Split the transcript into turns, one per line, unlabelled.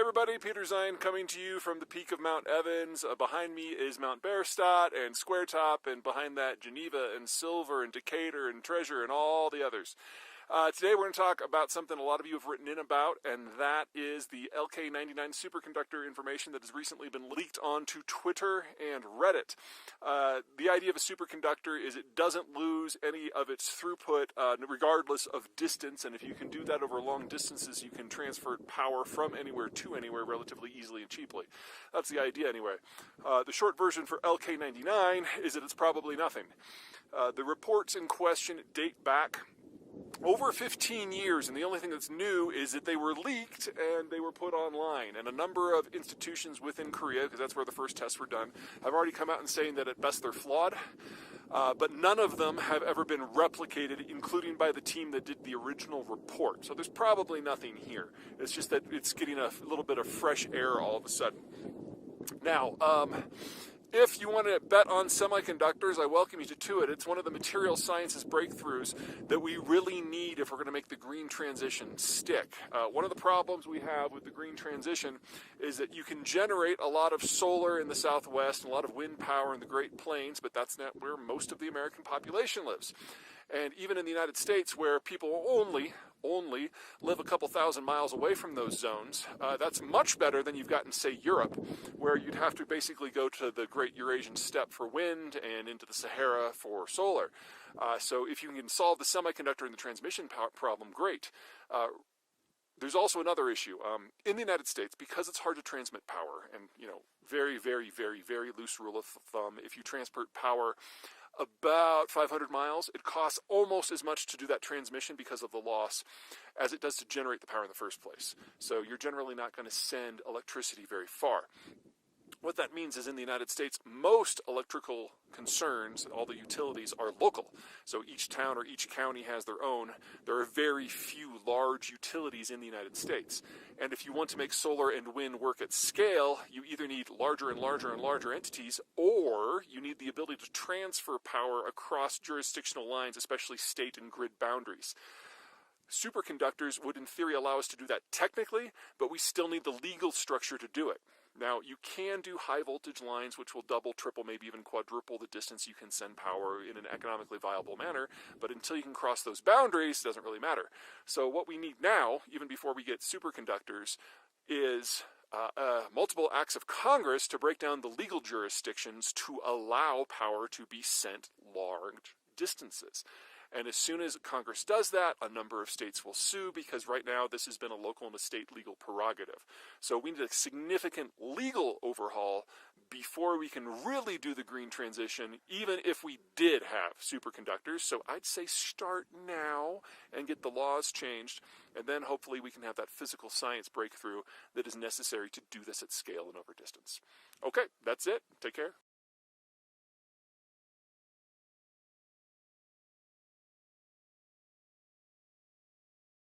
everybody, Peter Zeihan coming to you from the peak of Mount Evans. Behind me is Mount Berstadt and Squaretop, and behind that Geneva and Silver and Decatur and Treasure and all the others. Today we're going to talk about something a lot of you have written in about, and that is the LK99 superconductor information that has recently been leaked onto Twitter and Reddit. The idea of a superconductor is it doesn't lose any of its throughput regardless of distance, and if you can do that over long distances, you can transfer power from anywhere to anywhere relatively easily and cheaply. That's the idea anyway. The short version for LK99 is that it's probably nothing. The reports in question date back over 15 years, and the only thing that's new is that they were leaked and they were put online. And a number of institutions within Korea, because that's where the first tests were done, have already come out and saying that at best they're flawed. But none of them have ever been replicated, including by the team that did the original report. So there's probably nothing here. It's just that it's getting a little bit of fresh air all of a sudden. Now, if you want to bet on semiconductors, I welcome you to it. It's one of the material sciences breakthroughs that we really need if we're going to make the green transition stick. One of the problems we have with the green transition is that you can generate a lot of solar in the Southwest and a lot of wind power in the Great Plains, but that's not where most of the American population lives. And even in the United States, where people only live a couple thousand miles away from those zones, that's much better than you've got in, say, Europe, where you'd have to basically go to the Great Eurasian Steppe for wind and into the Sahara for solar. So if you can solve the semiconductor and the transmission power problem, great. There's also another issue. In the United States, because it's hard to transmit power, and very, very, very, very loose rule of thumb, if you transport power about 500 miles, it costs almost as much to do that transmission because of the loss as it does to generate the power in the first place. So you're generally not going to send electricity very far. What that means is in the United States, most electrical concerns, all the utilities, are local. So each town or each county has their own. There are very few large utilities in the United States. And if you want to make solar and wind work at scale, you either need larger and larger and larger entities, or you need the ability to transfer power across jurisdictional lines, especially state and grid boundaries. Superconductors would in theory allow us to do that technically, but we still need the legal structure to do it. Now, you can do high voltage lines, which will double, triple, maybe even quadruple the distance you can send power in an economically viable manner, but until you can cross those boundaries, it doesn't really matter. So what we need now, even before we get superconductors, is multiple acts of Congress to break down the legal jurisdictions to allow power to be sent large distances. And as soon as Congress does that, a number of states will sue, because right now this has been a local and a state legal prerogative. So we need a significant legal overhaul before we can really do the green transition, even if we did have superconductors. So I'd say start now and get the laws changed, and then hopefully we can have that physical science breakthrough that is necessary to do this at scale and over distance. Okay, that's it. Take care.